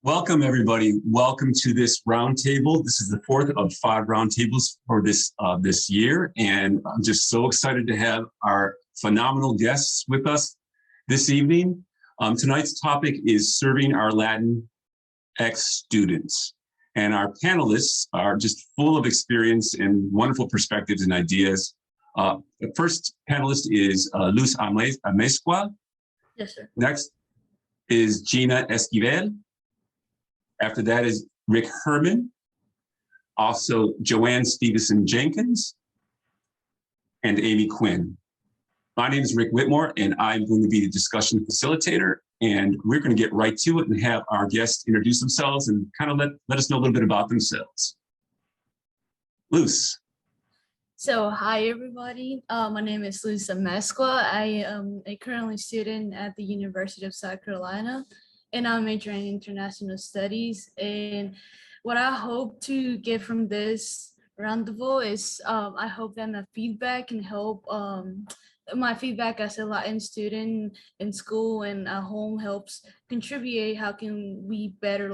Welcome, everybody. Welcome to this roundtable. This is the fourth of 5 roundtables for this year, and I'm just so excited to have our phenomenal guests with us this evening. Tonight's topic is serving our Latinx students, and our panelists are just full of experience and wonderful perspectives and ideas. The first panelist is Luisa Mesqua. Yes, sir. Next is Gina Esquivel. After that is Rick Herman, also Joanne Jenkins, and Amy Quinn. My name is Rick Whitmore, and I'm going to be the discussion facilitator, and we're going to get right to it and have our guests introduce themselves and kind of let us know a little bit about themselves. Luce. So, hi, everybody. My name is Luisa Mesqua. I am a currently student at the University of South Carolina, and I'm majoring in international studies. And what I hope to get from this roundtable is I hope that my feedback can help. My feedback as a Latin student in school and at home helps contribute. How can we better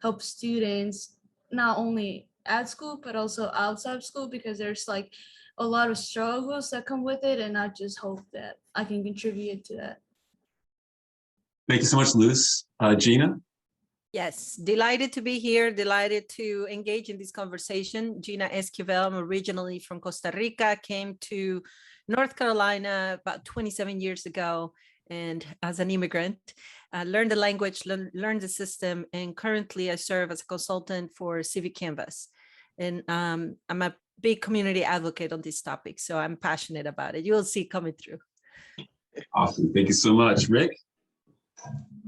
help students not only at school but also outside of school, because there's like a lot of struggles that come with it, and I just hope that I can contribute to that. Thank you so much, Luce. Gina? Yes, delighted to be here, delighted to engage in this conversation. Gina Esquivel, I'm originally from Costa Rica, came to North Carolina about 27 years ago, and as an immigrant, learned the language, learned the system, and currently I serve as a consultant for Civic Canvas. And I'm a big community advocate on this topic, so I'm passionate about it. You'll see coming through. Awesome, thank you so much. Rick?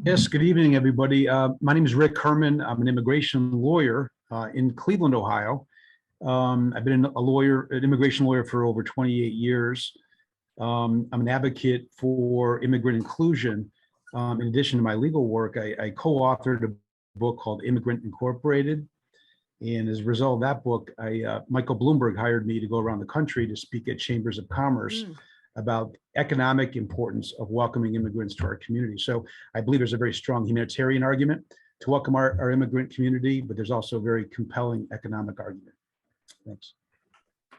Yes, good evening, everybody. My name is Rick Herman. I'm an immigration lawyer in Cleveland, Ohio. I've been an immigration lawyer for over 28 years. I'm an advocate for immigrant inclusion. In addition to my legal work, I co-authored a book called Immigrant Incorporated. And as a result of that book, Michael Bloomberg hired me to go around the country to speak at chambers of commerce about economic importance of welcoming immigrants to our community. So I believe there's a very strong humanitarian argument to welcome our immigrant community, but there's also a very compelling economic argument. Thanks.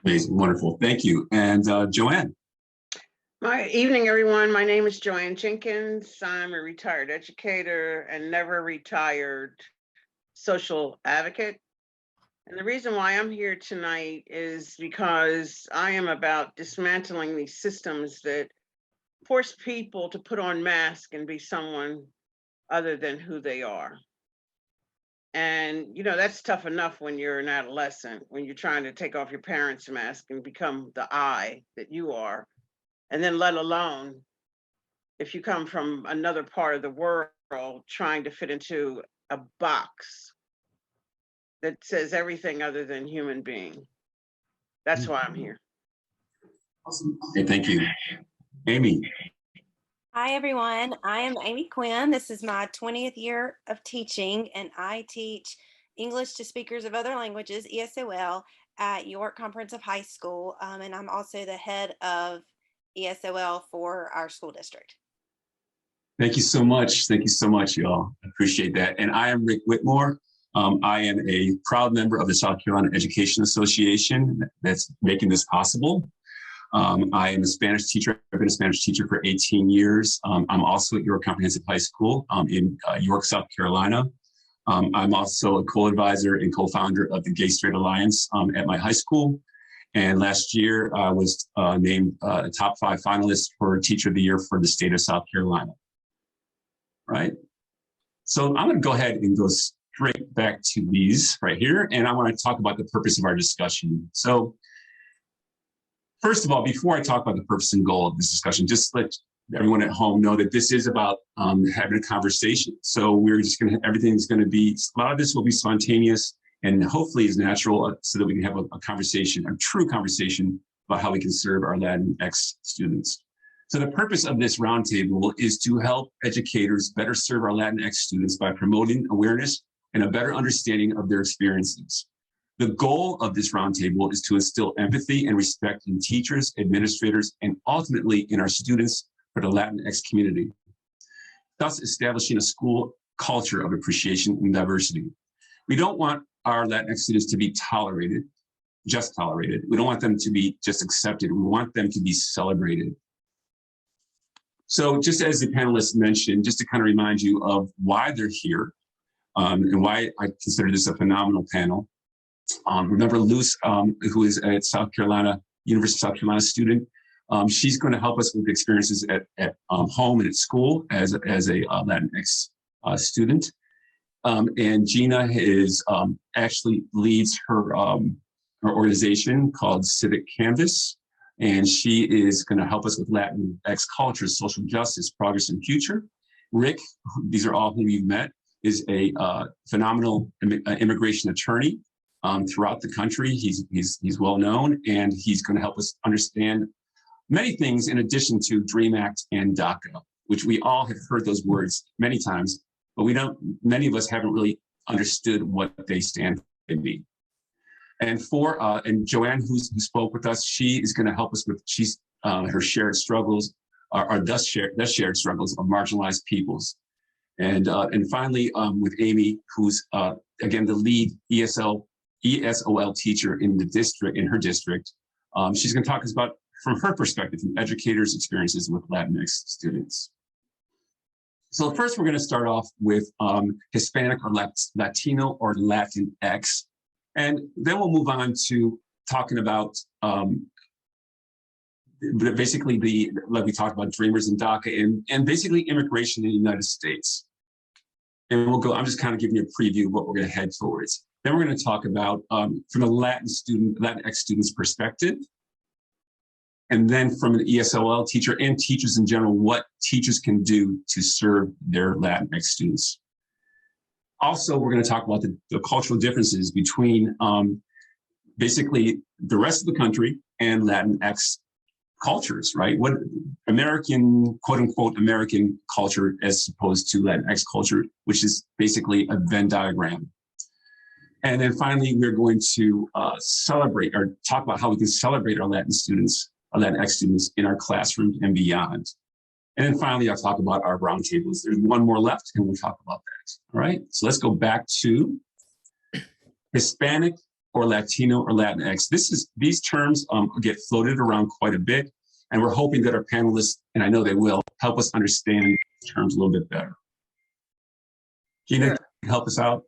Amazing, wonderful, thank you. And Joanne? Good evening, everyone. My name is Joanne Jenkins. I'm a retired educator and never retired social advocate. And the reason why I'm here tonight is because I am about dismantling these systems that force people to put on masks and be someone other than who they are. And, you know, that's tough enough when you're an adolescent, when you're trying to take off your parents' mask and become the I that you are. And then let alone if you come from another part of the world trying to fit into a box that says everything other than human being. That's why I'm here. Awesome. Okay, thank you. Amy. Hi, everyone. I am Amy Quinn. This is my 20th year of teaching, and I teach English to speakers of other languages, ESOL, at York Comprehensive High School, and I'm also the head of ESOL for our school district. Thank you so much. Thank you so much, y'all. I appreciate that. And I am Rick Whitmore. I am a proud member of the South Carolina Education Association that's making this possible. I am a Spanish teacher. I've been a Spanish teacher for 18 years. I'm also at York Comprehensive High School in York, South Carolina. I'm also a co-advisor and co-founder of the Gay Straight Alliance at my high school. And last year, I was named a top 5 finalist for Teacher of the Year for the state of South Carolina. Right? So I'm going to go ahead and go straight back to these right here, and I want to talk about the purpose of our discussion. So first of all, before I talk about the purpose and goal of this discussion, just let everyone at home know that this is about having a conversation. So we're just going to, everything's going to be, a lot of this will be spontaneous and hopefully is natural so that we can have a conversation, a true conversation about how we can serve our Latinx students. So the purpose of this roundtable is to help educators better serve our Latinx students by promoting awareness and a better understanding of their experiences. The goal of this roundtable is to instill empathy and respect in teachers, administrators, and ultimately in our students for the Latinx community, thus establishing a school culture of appreciation and diversity. We don't want our Latinx students to be tolerated, just tolerated. We don't want them to be just accepted. We want them to be celebrated. So just as the panelists mentioned, just to kind of remind you of why they're here and why I consider this a phenomenal panel. Remember Luce, who is a South Carolina, University of South Carolina student. She's going to help us with experiences at home and at school as a Latinx student. And Gina is actually leads her organization called Civic Canvas. And she is going to help us with Latinx culture, social justice, progress, and future. Rick, these are all whom you've met, is a phenomenal immigration attorney throughout the country. He's well known, and he's going to help us understand many things in addition to DREAM Act and Daca, which we all have heard those words many times, but many of us haven't really understood what they stand for. And Joanne, who spoke with us, she is going to help us with her shared struggles, are thus shared struggles of marginalized peoples. And finally, with Amy, who's again the lead ESOL teacher in her district. She's going to talk to us about, from her perspective, from educators' experiences with Latinx students. So first, we're going to start off with Hispanic or Latino or Latinx. And then we'll move on to talking about basically like we talked about Dreamers and DACA and basically immigration in the United States. And I'm just kind of giving you a preview of what we're going to head towards. Then we're going to talk about from a Latinx student's perspective. And then from an ESOL teacher and teachers in general, what teachers can do to serve their Latinx students. Also, we're going to talk about the cultural differences between basically the rest of the country and Latinx cultures, right? What American, quote unquote, American culture as opposed to Latinx culture, which is basically a Venn diagram. And then finally, we're going to celebrate or talk about how we can celebrate our Latinx students in our classrooms and beyond. And then finally, I'll talk about our roundtables. There's one more left, and we'll talk about that. All right, so let's go back to Hispanic or Latino or Latinx. These terms get floated around quite a bit, and we're hoping that our panelists, and I know they will, help us understand these terms a little bit better. Gina, Sure. Can you help us out?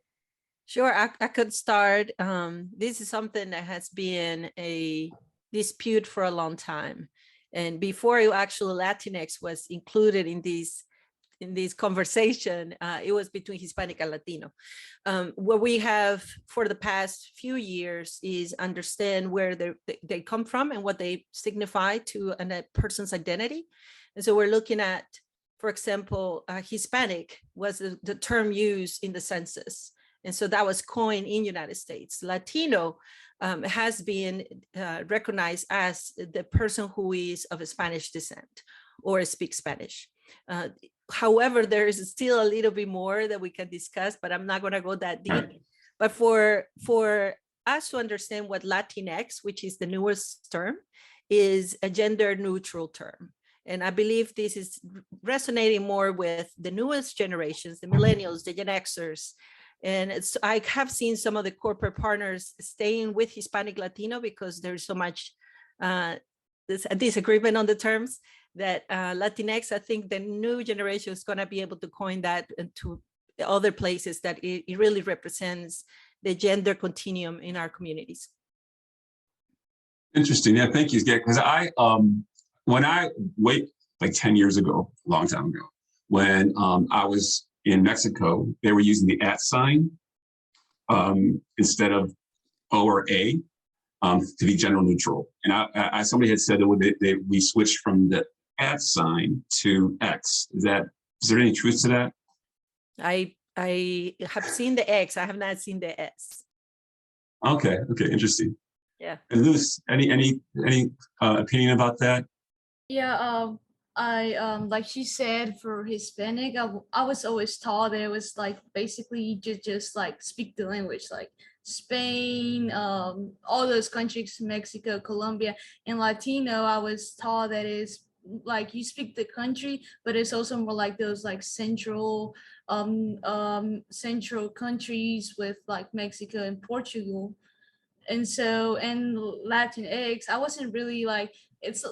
Sure, I could start. This is something that has been a dispute for a long time. And before actually Latinx was included in this conversation, it was between Hispanic and Latino. What we have for the past few years is understand where they come from and what they signify to a person's identity. And so we're looking at, for example, Hispanic was the term used in the census. And so that was coined in United States. Latino has been recognized as the person who is of Spanish descent or speaks Spanish. However, there is still a little bit more that we can discuss, but I'm not going to go that deep. But for us to understand what Latinx, which is the newest term, is a gender neutral term. And I believe this is resonating more with the newest generations, the millennials, the Gen Xers. And I have seen some of the corporate partners staying with Hispanic Latino because there's so much disagreement on the terms that Latinx, I think the new generation is going to be able to coin that to other places that it really represents the gender continuum in our communities. Interesting. Yeah, thank you. Because like 10 years ago, a long time ago, when I was in Mexico, they were using the @ sign instead of O or A to be gender neutral. And somebody had said that we switched from the @ sign to X. Is there any truth to that? I have seen the X. I have not seen the S. Okay, interesting. Yeah. And Luce, any opinion about that? Yeah, like she said, for Hispanic, I was always taught that it was like basically just like speak the language, like Spain, all those countries, Mexico, Colombia. And Latino, I was taught that is like you speak the country, but it's also more like those like central central countries with like Mexico and Portugal. And so and Latinx, I wasn't really like it's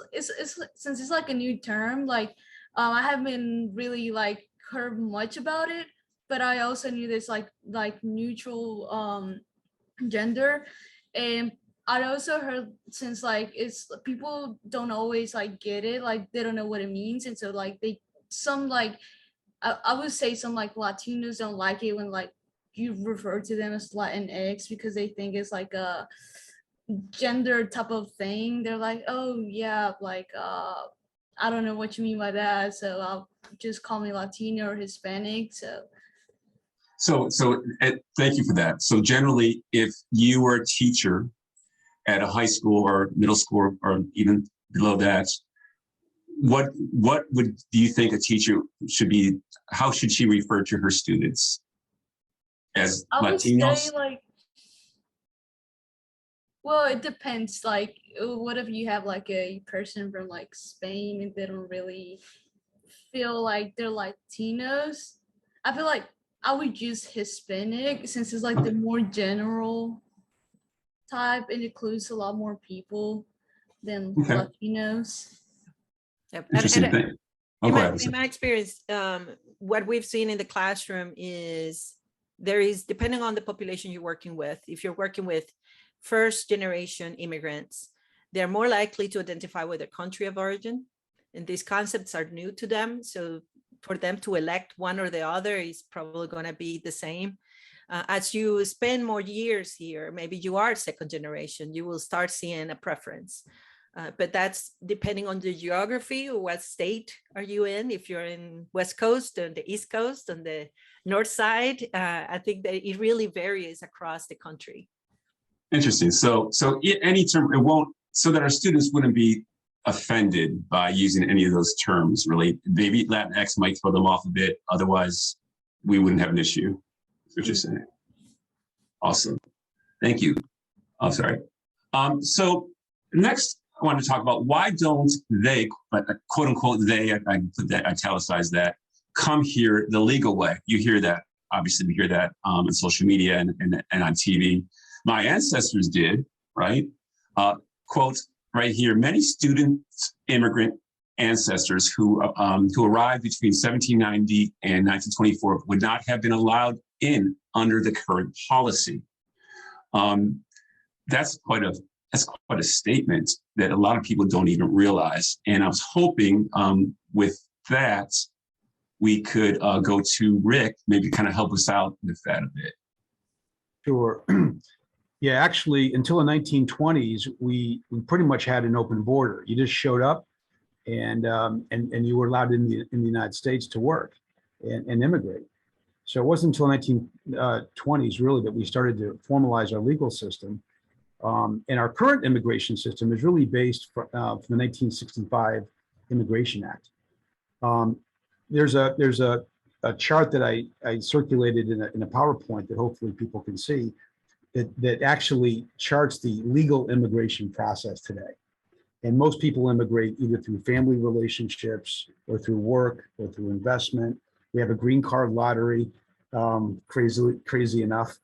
since it's like a new term, like I haven't really like heard much about it, but I also knew this like neutral gender. And I also heard since like it's people don't always like get it, like they don't know what it means, and so like they some like I would say some like Latinos don't like it when like you refer to them as Latinx because they think it's like a gender type of thing. They're like, oh yeah, like I don't know what you mean by that, so I'll just call me Latino or Hispanic. So thank you for that. So generally, if you were a teacher at a high school or middle school or even below that, what do you think a teacher should be? How should she refer to her students? As I would Latinos? say like, well, it depends. Like, what if you have like a person from like Spain and they don't really feel like they're Latinos? I feel like I would use Hispanic since it's like the more general type. It includes a lot more people than Latinos. Yep. Interesting thing. In my experience, what we've seen in the classroom is there is, depending on the population you're working with, if you're working with first generation immigrants, they're more likely to identify with their country of origin. And these concepts are new to them. So for them to elect one or the other is probably going to be the same. As you spend more years here, maybe you are second generation, you will start seeing a preference. But that's depending on the geography or what state are you in. If you're in West Coast, on the East Coast, on the North side, I think that it really varies across the country. Interesting. So any term, it won't, so that our students wouldn't be offended by using any of those terms, really. Maybe Latinx might throw them off a bit. Otherwise, we wouldn't have an issue. That's what you're saying. Awesome. Thank you. I'm sorry. So next, I want to talk about why don't they, quote unquote, they, I put that, italicize that, come here the legal way. You hear that, obviously we hear that on social media and on TV. My ancestors did, right? Quote right here, many student immigrant ancestors who arrived between 1790 and 1924 would not have been allowed in under the current policy. That's quite a statement that a lot of people don't even realize. And I was hoping with that, we could go to Rick, maybe kind of help us out with that a bit. Sure. Yeah, actually, until the 1920s, we pretty much had an open border. You just showed up and you were allowed in the United States to work and immigrate. So it wasn't until the 1920s really that we started to formalize our legal system. And our current immigration system is really based from the 1965 Immigration Act. There's a chart that I circulated in a PowerPoint that hopefully people can see that actually charts the legal immigration process today. And most people immigrate either through family relationships or through work or through investment. We have a green card lottery, crazy enough.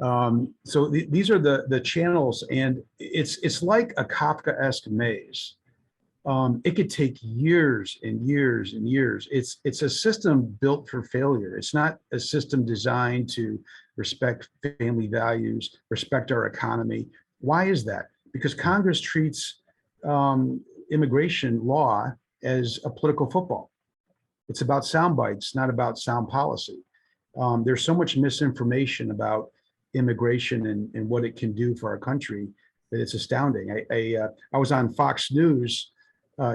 So these are the channels, and it's like a Kafkaesque maze. It could take years and years and years. It's a system built for failure. It's not a system designed to respect family values, respect our economy. Why is that? Because Congress treats immigration law as a political football. It's about sound bites, not about sound policy. There's so much misinformation about immigration and what it can do for our country that it's astounding. I was on Fox News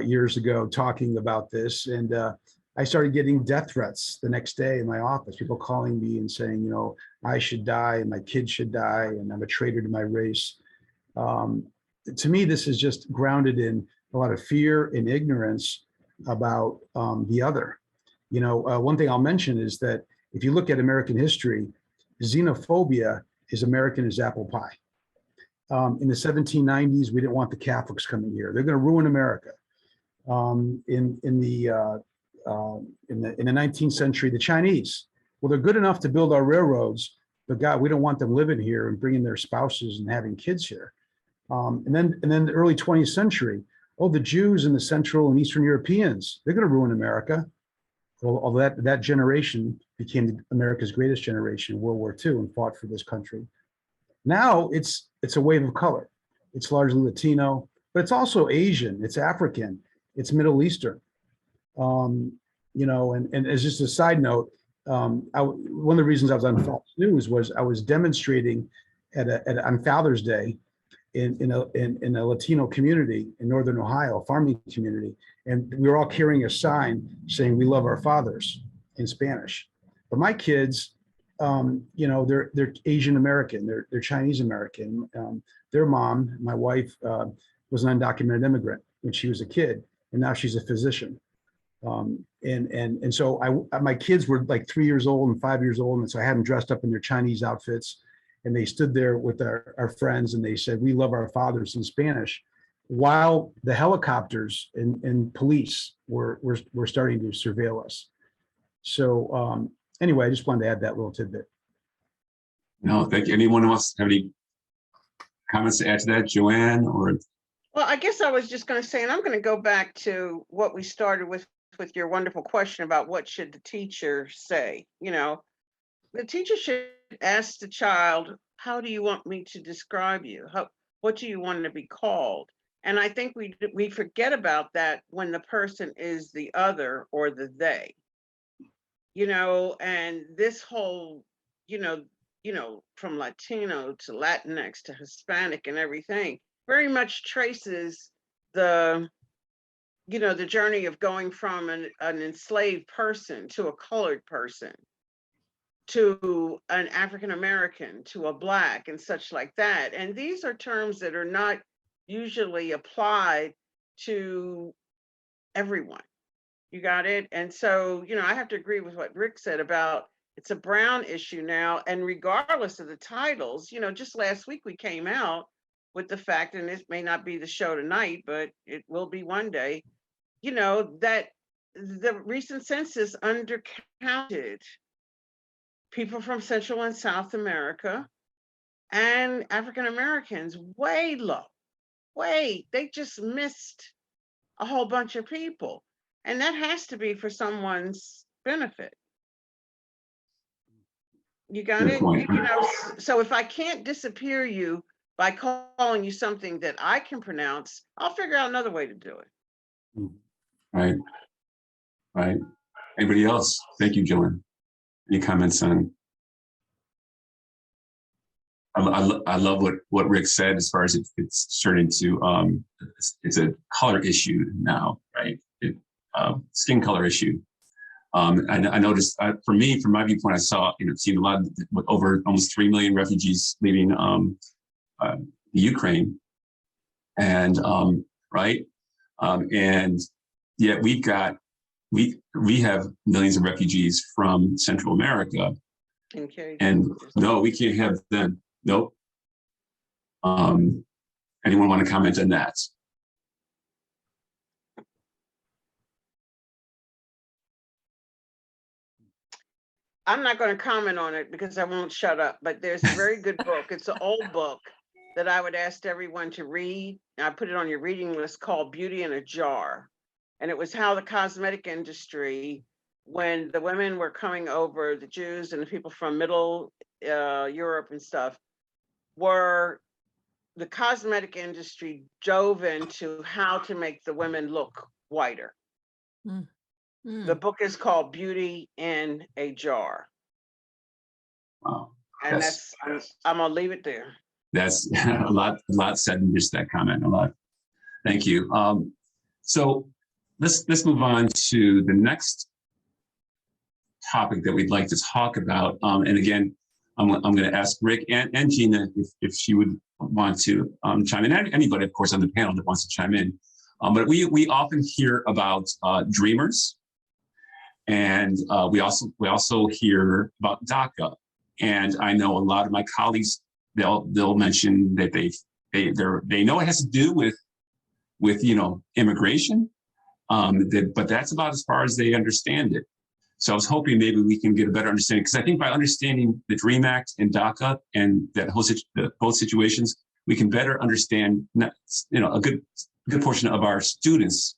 years ago talking about this, and I started getting death threats the next day in my office, people calling me and saying, you know, I should die and my kids should die and I'm a traitor to my race. To me, this is just grounded in a lot of fear and ignorance about the other. You know, one thing I'll mention is that if you look at American history, xenophobia is American as apple pie. In the 1790s, we didn't want the Catholics coming here. They're going to ruin America. In the 19th century, the Chinese. Well, they're good enough to build our railroads, but God, we don't want them living here and bringing their spouses and having kids here. And then the early 20th century, oh, the Jews and the Central and Eastern Europeans, they're going to ruin America. Well, that generation became America's greatest generation in World War II and fought for this country. Now it's a wave of color. It's largely Latino, but it's also Asian, it's African, it's Middle Eastern. You know, and as just a side note, one of the reasons I was on Fox News was I was demonstrating on Father's Day in a Latino community in Northern Ohio, farming community, and we were all carrying a sign saying "We love our fathers" in Spanish. But my kids, you know, they're Asian American, they're Chinese American. Their mom, my wife, was an undocumented immigrant when she was a kid, and now she's a physician. And so my kids were like 3 years old and 5 years old, and so I had them dressed up in their Chinese outfits, and they stood there with our friends, and they said, "We love our fathers" in Spanish, while the helicopters and police were starting to surveil us. So anyway, I just wanted to add that little tidbit. No, thank you. Anyone else have any comments to add to that, Joanne? Or Well, I guess I was just going to say, and I'm going to go back to what we started with your wonderful question about what should the teacher say. You know, the teacher should ask the child, how do you want me to describe you? What do you want to be called? And I think we forget about that when the person is the other or the they. You know, and this whole, you know, from Latino to Latinx to Hispanic and everything very much traces the, you know, the journey of going from an enslaved person to a colored person, to an African American, to a Black, and such like that. And these are terms that are not usually applied to everyone. You got it? And so, you know, I have to agree with what Rick said about it's a Brown issue now. And regardless of the titles, you know, just last week we came out with the fact, and this may not be the show tonight, but it will be one day, you know, that the recent census undercounted people from Central and South America and African Americans way low, they just missed a whole bunch of people. And that has to be for someone's benefit. You got Good it? point. You know, so if I can't disappear you by calling you something that I can pronounce, I'll figure out another way to do it. Right. Right. Anybody else? Thank you, Joanne. Any comments on? I love what Rick said as far as it's starting to, it's a color issue now, right? Skin color issue. I noticed, for me, from my viewpoint, I saw, you know, seen a lot of, with over almost 3 million refugees leaving the Ukraine, and right, and yet we have millions of refugees from Central America, and no, we can't have them. Nope. Anyone want to comment on that? I'm not going to comment on it because I won't shut up, but there's a very good book. It's an old book that I would ask everyone to read. I put it on your reading list, called Beauty in a Jar. And it was how the cosmetic industry, when the women were coming over, the Jews and the people from Middle Europe and stuff, the cosmetic industry dove into how to make the women look whiter. The book is called Beauty in a Jar. Wow. And I'm gonna leave it there. That's a lot said in just that comment. A lot. Thank you. So let's move on to the next topic that we'd like to talk about. And again, I'm going to ask Rick and Gina if she would want to chime in. Anybody, of course, on the panel that wants to chime in. But we often hear about dreamers, and we also hear about Daca. And I know a lot of my colleagues, they'll mention that they know it has to do with you know, immigration, But that's about as far as they understand it. So I was hoping maybe we can get a better understanding, because I think by understanding the DREAM Act and DACA and that whole both situations, we can better understand, a good portion of our students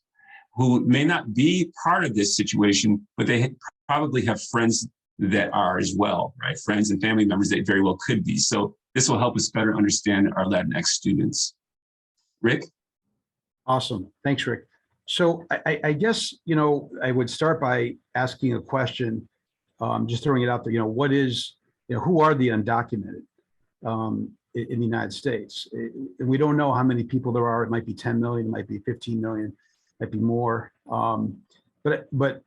who may not be part of this situation, but they probably have friends that are as well, right? Friends and family members that very well could be. So this will help us better understand our Latinx students. Rick? Awesome. Thanks, Rick. So I guess, I would start by asking a question, just throwing it out there, what is, who are the undocumented in the United States? We don't know how many people there are. It might be 10 million, it might be 15 million, it might be more. But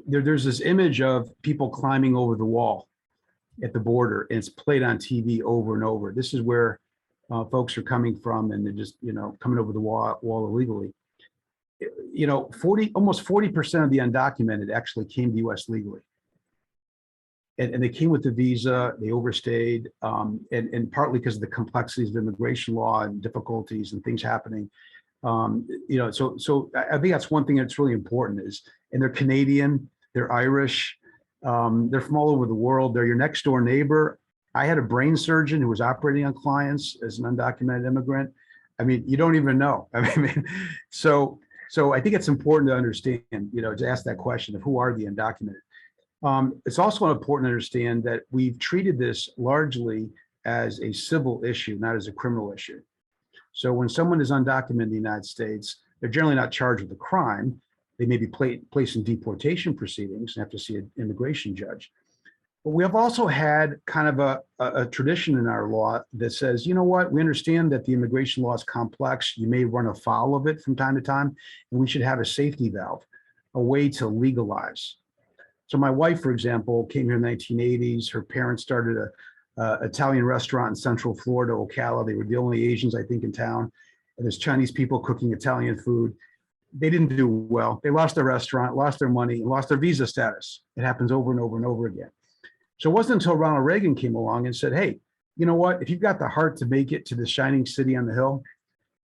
there's this image of people climbing over the wall at the border, and it's played on TV over and over. This is where folks are coming from, and they're just, coming over the wall illegally. Almost 40% of the undocumented actually came to the US legally. And they came with the visa, they overstayed, and partly because of the complexities of immigration law and difficulties and things happening. So I think that's one thing that's really important is, and they're Canadian, they're Irish, they're from all over the world. They're your next door neighbor. I had a brain surgeon who was operating on clients as an undocumented immigrant. I mean, you don't even know. So I think it's important to understand, to ask that question of who are the undocumented. It's also important to understand that we've treated this largely as a civil issue, not as a criminal issue. So when someone is undocumented in the United States, they're generally not charged with a crime. They may be placed in deportation proceedings and have to see an immigration judge. But we have also had kind of a tradition in our law that says, we understand that the immigration law is complex. You may run afoul of it from time to time, and we should have a safety valve, a way to legalize. So my wife, for example, came here in the 1980s. Her parents started a Italian restaurant in Central Florida, Ocala. They were the only Asians, I think, in town. And there's Chinese people cooking Italian food. They didn't do well. They lost their restaurant, lost their money, and lost their visa status. It happens over and over and over again. So it wasn't until Ronald Reagan came along and said, hey, you know what? If you've got the heart to make it to the shining city on the hill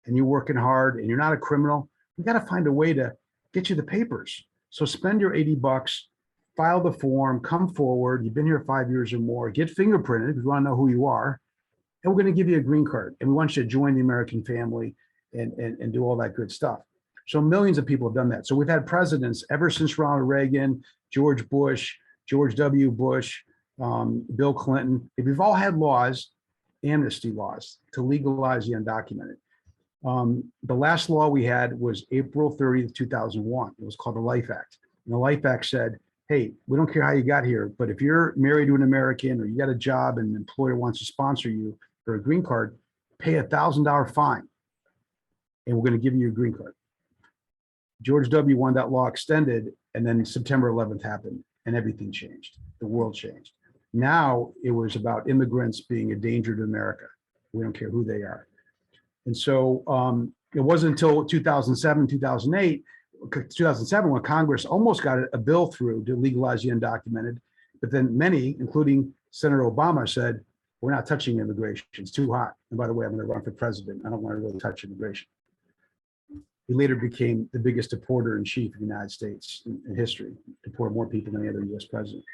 and you're working hard and you're not a criminal, we got to find a way to get you the papers. So spend your $80, file the form, come forward. You've been here 5 years or more, get fingerprinted because we want to know who you are. And we're going to give you a green card. And we want you to join the American family and do all that good stuff. So millions of people have done that. So we've had presidents ever since Ronald Reagan, George Bush, George W. Bush, Bill Clinton. We've all had laws, amnesty laws, to legalize the undocumented. The last law we had was April 30th, 2001. It was called the Life Act. And the Life Act said, hey, we don't care how you got here, but if you're married to an American or you got a job and an employer wants to sponsor you for a green card, pay $1,000 fine, and we're going to give you your green card. George W. wanted that law extended, and then September 11th happened, and everything changed. The world changed. Now it was about immigrants being a danger to America. We don't care who they are. And so it wasn't until 2007, 2007, when Congress almost got a bill through to legalize the undocumented. But then many, including Senator Obama, said, we're not touching immigration. It's too hot. And by the way, I'm going to run for president. I don't want to really touch immigration. He later became the biggest deporter in chief of the United States in history, deported more people than any other US president.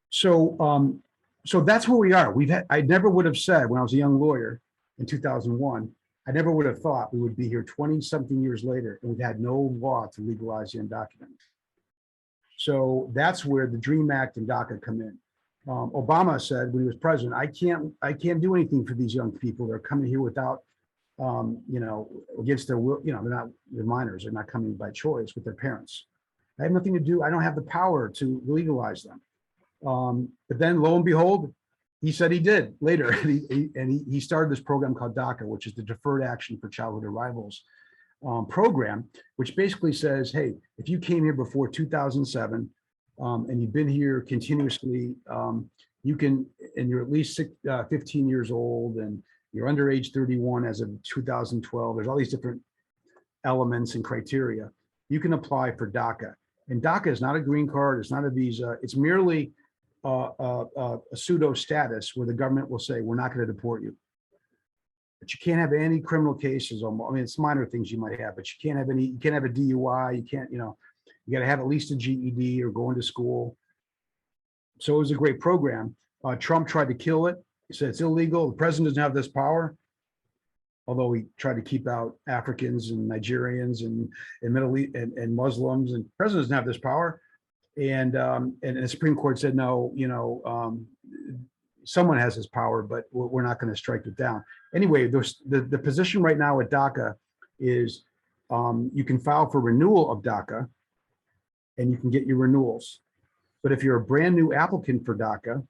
So, so that's where we are. I never would have said when I was a young lawyer in 2001, I never would have thought we would be here 20 something years later and we've had no law to legalize the undocumented. So that's where the DREAM Act and DACA come in. Obama said when he was president, I can't do anything for these young people. They're coming here without, against their will. They're minors. They're not coming by choice with their parents. I have nothing to do. I don't have the power to legalize them. But then lo and behold, he said he did later. He started this program called DACA, which is the Deferred Action for Childhood Arrivals program, which basically says, hey, if you came here before 2007 and you've been here continuously, you can, and you're at least 15 years old and you're under age 31 as of 2012, there's all these different elements and criteria, you can apply for DACA. And DACA is not a green card, it's not a visa, it's merely a pseudo status where the government will say, we're not going to deport you. you can't have any criminal cases. I mean, it's minor things you might have, but you can't have any, you can't have a DUI. You can't, you know, you got to have at least a GED or going to school. So it was a great program. Trump tried to kill it. He said it's illegal. The president doesn't have this power. Although he tried to keep out Africans and Nigerians and Middle East and Muslims, and the president doesn't have this power. And the Supreme Court said, no, you know, someone has this power, but we're not going to strike it down. Anyway, the position right now at Daca is you can file for renewal of Daca and you can get your renewals. But if you're a brand new applicant for Daca,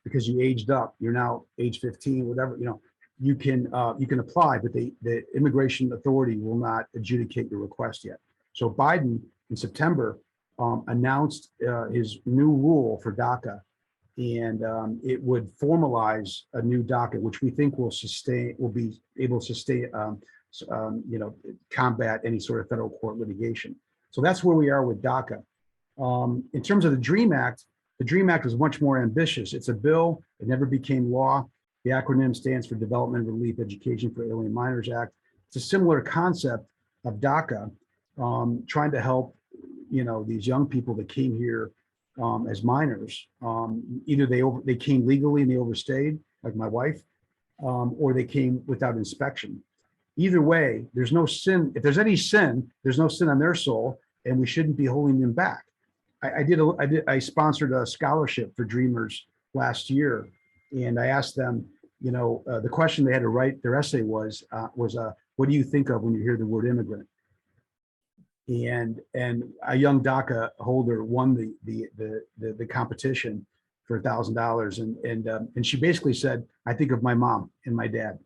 because you aged up, you're now age 15, whatever, you know, you can apply, but the immigration authority will not adjudicate your request yet. So Biden in September announced his new rule for Daca, and it would formalize a new Daca, which we think will be able to sustain, you know, combat any sort of federal court litigation. So that's where we are with Daca. In terms of the DREAM Act was much more ambitious. It's a bill. It never became law. The acronym stands for Development, Relief, Education for Alien Minors Act. It's a similar concept of Daca, trying to help, you know, these young people that came here as minors. Either they came legally and they overstayed, like my wife, or they came without inspection. Either way, there's no sin. If there's any sin, there's no sin on their soul, and we shouldn't be holding them back. I sponsored a scholarship for Dreamers last year, and I asked them, you know, the question they had to write their essay was what do you think of when you hear the word immigrant? And a young Daca holder won the competition for $1,000, and she basically said, I think of my mom and my dad,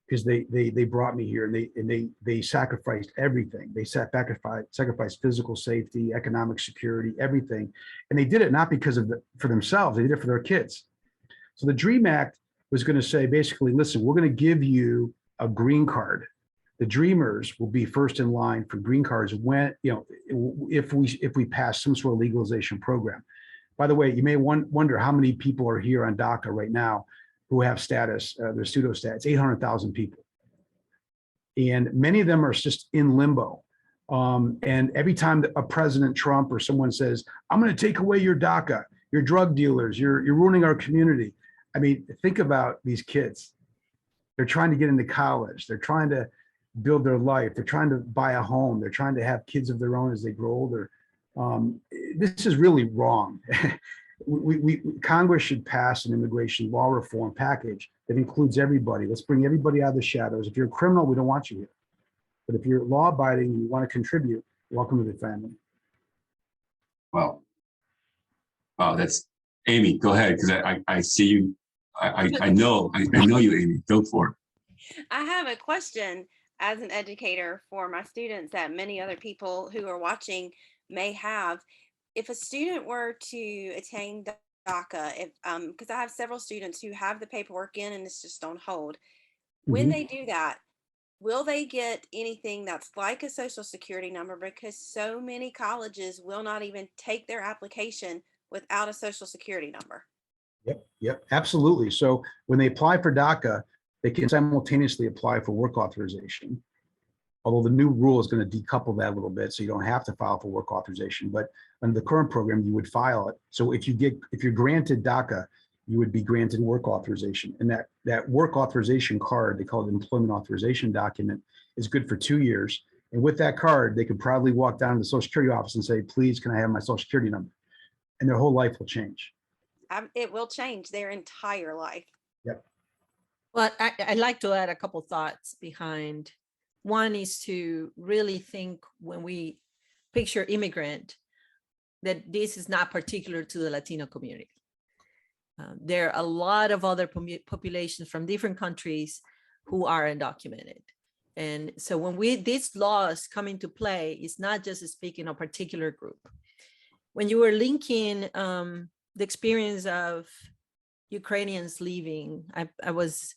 because they brought me here, and they sacrificed everything. They sacrificed physical safety, economic security, everything, and they did it not because of for themselves. They did it for their kids. So the DREAM Act was going to say, basically, listen, we're going to give you a green card. The Dreamers will be first in line for green cards when, you know, if we pass some sort of legalization program. By the way, you may wonder how many people are here on DACA right now who have status, their pseudo status, 800,000 people. And many of them are just in limbo. And every time a President Trump or someone says, I'm going to take away your DACA, you're drug dealers, you're ruining our community. I mean, think about these kids. They're trying to get into college. They're trying to build their life. They're trying to buy a home. They're trying to have kids of their own as they grow older. This is really wrong. Congress should pass an immigration law reform package that includes everybody. Let's bring everybody out of the shadows. If you're a criminal, we don't want you here. But if you're law abiding and you want to contribute, welcome to the family. Wow. Wow, that's Amy. Go ahead, because I see you. I know you, Amy. Go for it. I have a question as an educator for my students that many other people who are watching may have. If a student were to attain DACA, because I have several students who have the paperwork in and it's just on hold, when they do that, will they get anything that's like a social security number? Because so many colleges will not even take their application without a social security number. Yep, absolutely. So when they apply for DACA, they can simultaneously apply for work authorization. Although the new rule is going to decouple that a little bit, so you don't have to file for work authorization. But under the current program, you would file it. So if you're granted DACA, you would be granted work authorization. And that work authorization card, they call it employment authorization document, is good for 2 years. And with that card, they could probably walk down to the Social Security office and say, please, can I have my Social Security number? And their whole life will change. It will change their entire life. Yep. Well, I'd like to add a couple thoughts behind. One is to really think when we picture immigrant, that this is not particular to the Latino community. There are a lot of other populations from different countries who are undocumented. And so when these laws come into play, it's not just speaking of a particular group. When you were linking the experience of Ukrainians leaving, I was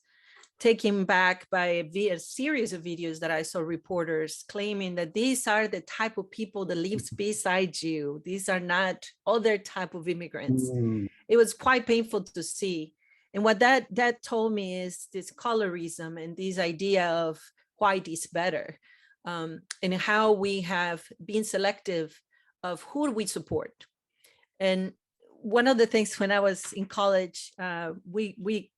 taken back by a series of videos that I saw reporters claiming that these are the type of people that lives beside you. These are not other type of immigrants. It was quite painful to see. And what that told me is this colorism and this idea of white is better, and how we have been selective of who we support. And one of the things when I was in college, we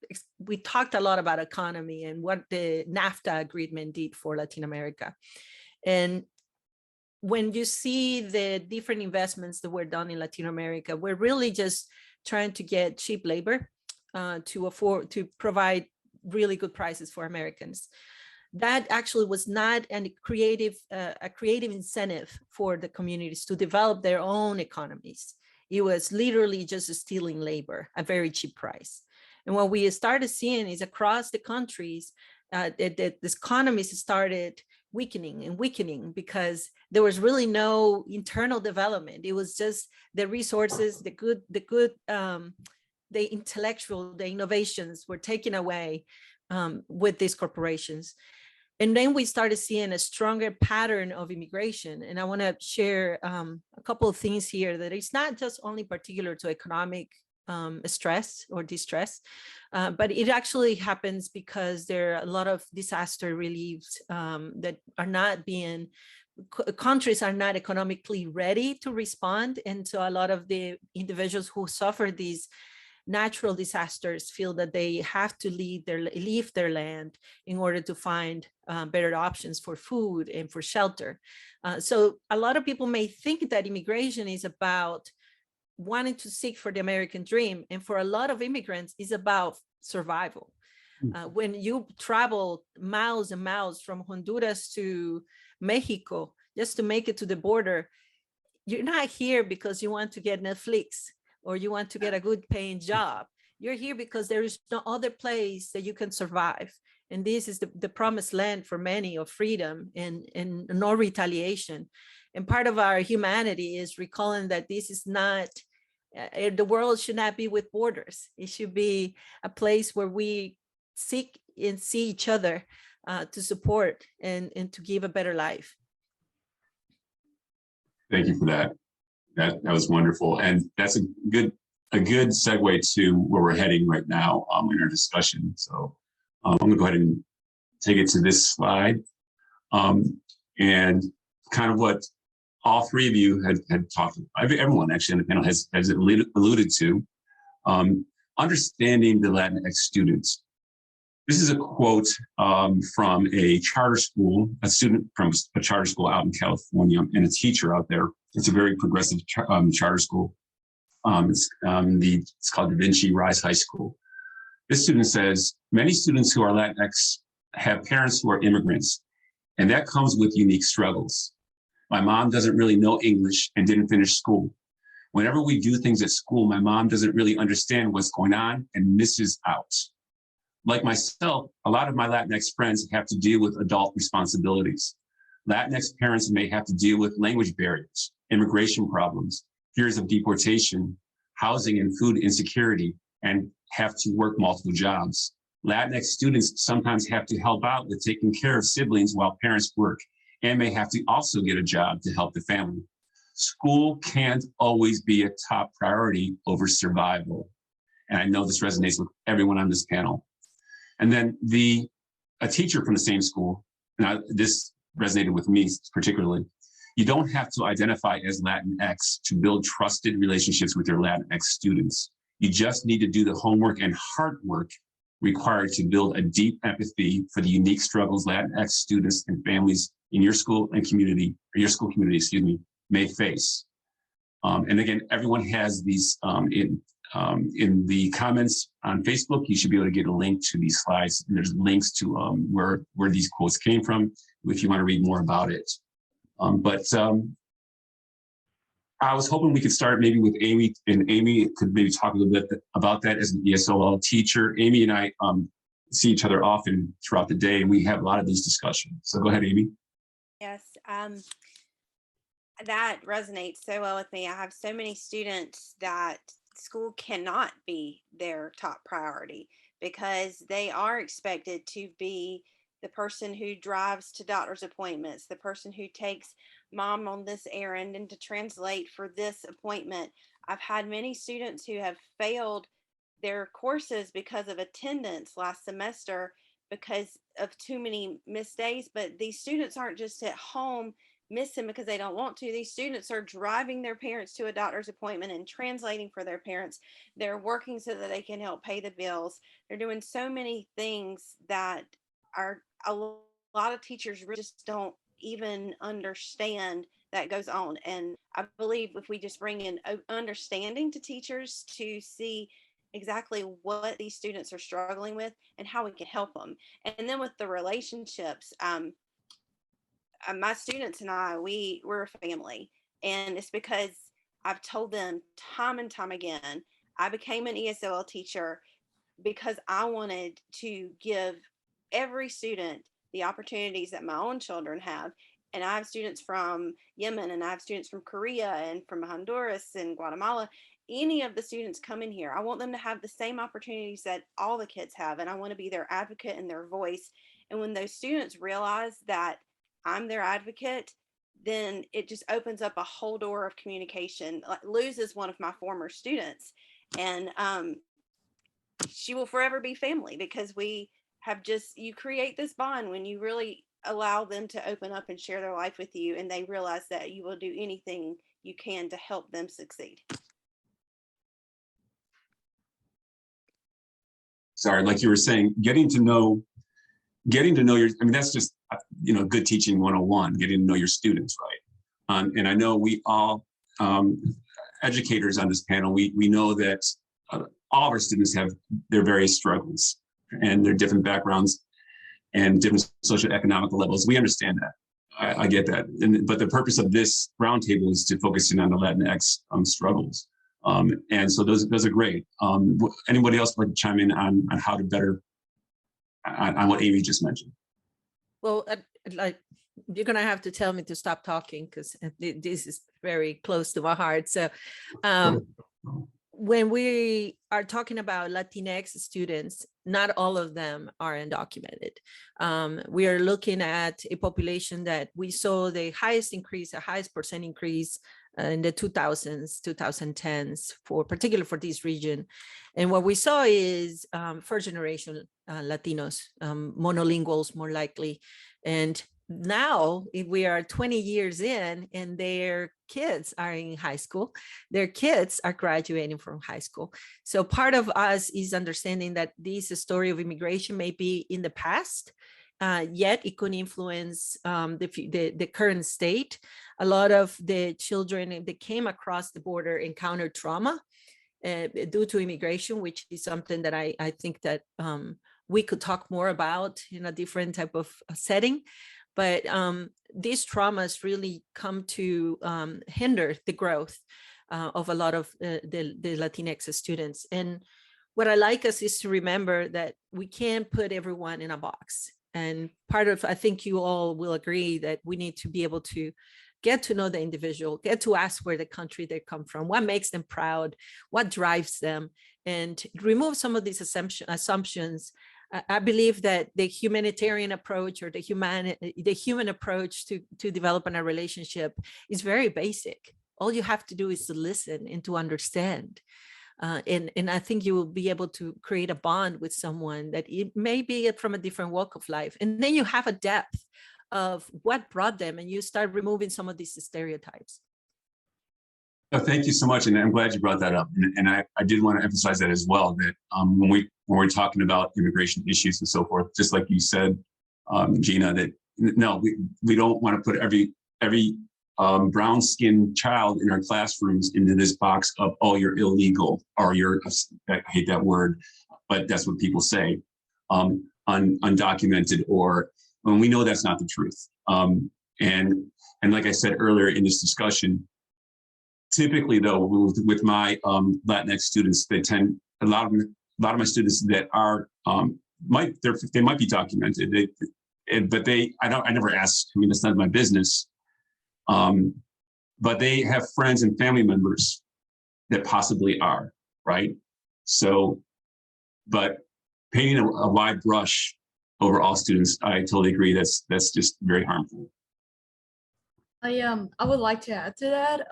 talked a lot about economy and what the NAFTA agreement did for Latin America. And when you see the different investments that were done in Latin America, we're really just trying to get cheap labor to provide really good prices for Americans. That actually was not a creative incentive for the communities to develop their own economies. It was literally just stealing labor at a very cheap price. And what we started seeing is across the countries, this economies started weakening because there was really no internal development. It was just the resources, the intellectual, the innovations were taken away with these corporations. And then we started seeing a stronger pattern of immigration. And I want to share a couple of things here that it's not just only particular to economic stress or distress, but it actually happens because there are a lot of disaster reliefs that are not being, countries are not economically ready to respond. And so a lot of the individuals who suffer these natural disasters feel that they have to leave their land in order to find better options for food and for shelter. So a lot of people may think that immigration is about wanting to seek for the American dream. And for a lot of immigrants, it's about survival. When you travel miles and miles from Honduras to Mexico, just to make it to the border, you're not here because you want to get Netflix or you want to get a good paying job. You're here because there is no other place that you can survive. And this is the promised land for many of freedom and no retaliation. And part of our humanity is recalling that this is not, the world should not be with borders. It should be a place where we seek and see each other to support and to give a better life. Thank you for that. That was wonderful. And that's a good segue to where we're heading right now in our discussion. So I'm gonna go ahead and take it to this slide. And kind of what all three of you had talked about, everyone actually on the panel has alluded to, understanding the Latinx students. This is a quote from a charter school, a student from a charter school out in California, and a teacher out there. It's a very progressive charter school. It's called Da Vinci Rise High School. This student says, many students who are Latinx have parents who are immigrants, and that comes with unique struggles. My mom doesn't really know English and didn't finish school. Whenever we do things at school, my mom doesn't really understand what's going on and misses out. Like myself, a lot of my Latinx friends have to deal with adult responsibilities. Latinx parents may have to deal with language barriers, immigration problems, fears of deportation, housing and food insecurity, and have to work multiple jobs. Latinx students sometimes have to help out with taking care of siblings while parents work, and may have to also get a job to help the family. School can't always be a top priority over survival. And I know this resonates with everyone on this panel. And then a teacher from the same school, now this resonated with me particularly, you don't have to identify as Latinx to build trusted relationships with your Latinx students. You just need to do the homework and hard work required to build a deep empathy for the unique struggles Latinx students and families in your school and community, or your school community, excuse me, may face. And again, everyone has these in the comments on Facebook. You should be able to get a link to these slides. And there's links to where these quotes came from if you want to read more about it. I was hoping we could start maybe with Amy, and Amy could maybe talk a little bit about that as an ESOL teacher. Amy and I see each other often throughout the day, and we have a lot of these discussions. So go ahead, Amy. Yes, that resonates so well with me. I have so many students that school cannot be their top priority because they are expected to be the person who drives to doctor's appointments, the person who takes mom on this errand and to translate for this appointment. I've had many students who have failed their courses because of attendance last semester because of too many missed days. But these students aren't just at home missing because they don't want to. These students are driving their parents to a doctor's appointment and translating for their parents. They're working so that they can help pay the bills. They're doing so many things that are a lot of teachers really just don't even understand that goes on. And I believe if we just bring in understanding to teachers to see exactly what these students are struggling with and how we can help them. And then with the relationships, my students and we're a family, and it's because I've told them time and time again, I became an ESOL teacher because I wanted to give every student the opportunities that my own children have. And I have students from Yemen, and I have students from Korea and from Honduras and Guatemala. Any of the students come in here, I want them to have the same opportunities that all the kids have. And I want to be their advocate and their voice. And when those students realize that I'm their advocate, then it just opens up a whole door of communication. Like Luz is one of my former students, and she will forever be family because we have you create this bond when you really allow them to open up and share their life with you, and they realize that you will do anything you can to help them succeed. Sorry, like you were saying, getting to know your, I mean, that's just, good teaching 101, getting to know your students, right? And I know we all, educators on this panel, we know that all of our students have their various struggles and their different backgrounds and different socioeconomic levels. We understand that. I get that. But the purpose of this roundtable is to focus in on the Latinx struggles. And so those are great. Anybody else like to chime in on how to better, on what Amy just mentioned? Well, you're going to have to tell me to stop talking because this is very close to my heart. So when we are talking about Latinx students, not all of them are undocumented. We are looking at a population that we saw the highest percent increase in the 2000s, 2010s, particularly for this region. And what we saw is first generation Latinos, monolinguals more likely. And now if we are 20 years in and their kids are in high school, their kids are graduating from high school. So part of us is understanding that this story of immigration may be in the past, yet it could influence the current state. A lot of the children that came across the border encountered trauma due to immigration, which is something that I think that we could talk more about in a different type of setting. But these traumas really come to hinder the growth of a lot of the Latinx students. And what I like us is to remember that we can't put everyone in a box. And part of, I think you all will agree that we need to be able to get to know the individual, get to ask where the country they come from, what makes them proud, what drives them, and remove some of these assumptions. I believe that the humanitarian approach or the human approach to developing a relationship is very basic. All you have to do is to listen and to understand. And I think you will be able to create a bond with someone that it may be from a different walk of life. And then you have a depth of what brought them, and you start removing some of these stereotypes. Oh, thank you so much. And I'm glad you brought that up. And I did want to emphasize that as well, that when we're talking about immigration issues and so forth, just like you said, Gina, that no, we don't want to put every brown-skinned child in our classrooms into this box of, oh, you're illegal, or I hate that word, but that's what people say, undocumented, or when we know that's not the truth. And like I said earlier in this discussion, typically though, with my Latinx students, they tend, a lot of my students that are, they might be documented, but I never ask, I mean, that's none of my business. But they have friends and family members that possibly are, right? So, but painting a wide brush over all students, I totally agree. That's just very harmful. I would like to add to that.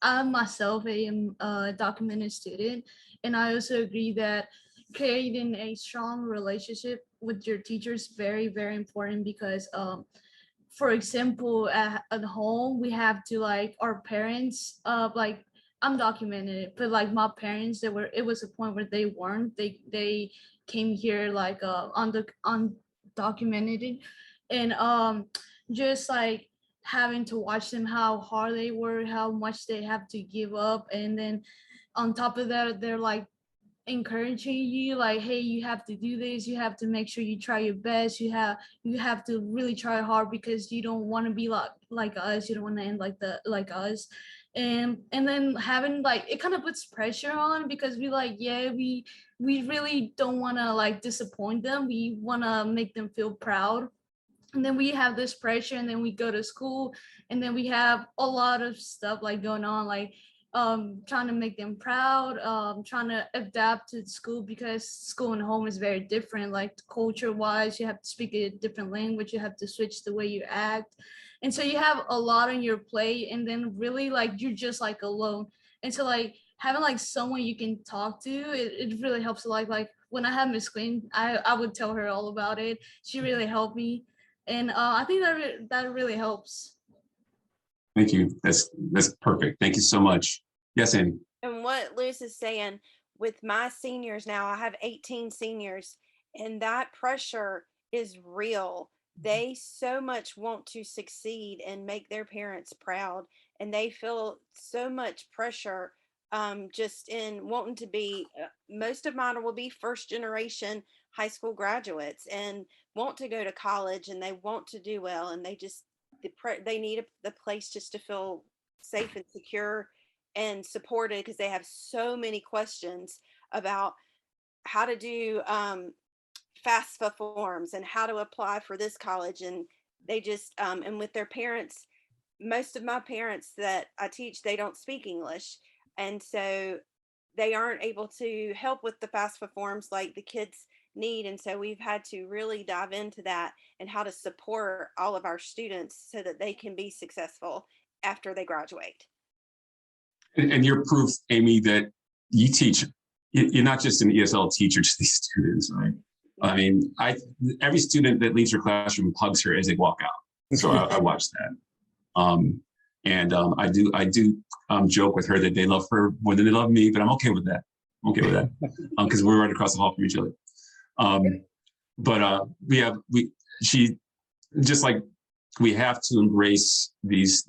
I myself am a documented student, and I also agree that creating a strong relationship with your teachers is very, very important because for example, at home, we have to like our parents, like I'm documented, but like my parents, it was a point where they weren't, they came here like undocumented, and just like having to watch them, how hard they were, how much they have to give up, and then on top of that, they're like encouraging you like, hey, you have to do this, you have to make sure you try your best, you have to really try hard because you don't want to be like us, you don't want to end like us. And then having like, it kind of puts pressure on because we like, yeah, we really don't want to like disappoint them, we want to make them feel proud. And then we have this pressure, and then we go to school, and then we have a lot of stuff like going on, like trying to make them proud, trying to adapt to school because school and home is very different, like culture wise, you have to speak a different language, you have to switch the way you act, and so you have a lot on your plate, and then really like you're just like alone. And so like having like someone you can talk to, it really helps a lot. Like when I had Miss Queen, I would tell her all about it, she really helped me. And I think that really helps. Thank you. That's perfect. Thank you so much. Yes, Amy. And what Luis is saying, with my seniors now, I have 18 seniors, and that pressure is real. They so much want to succeed and make their parents proud, and they feel so much pressure just in wanting to be, most of mine will be first generation high school graduates and want to go to college, and they want to do well, and they just, they need the place just to feel safe and secure and supported, because they have so many questions about how to do FAFSA forms and how to apply for this college. And they just and with their parents, most of my parents that I teach, they don't speak English, and so they aren't able to help with the FAFSA forms like the kids need. And so we've had to really dive into that and how to support all of our students so that they can be successful after they graduate. And you're proof, Amy, that you teach, you're not just an ESL teacher to these students, right? I mean, every student that leaves your classroom hugs her as they walk out. So I watch that. I do joke with her that they love her more than they love me, but I'm okay with that. I'm okay with that because we're right across the hall from each other. She just like, we have to embrace these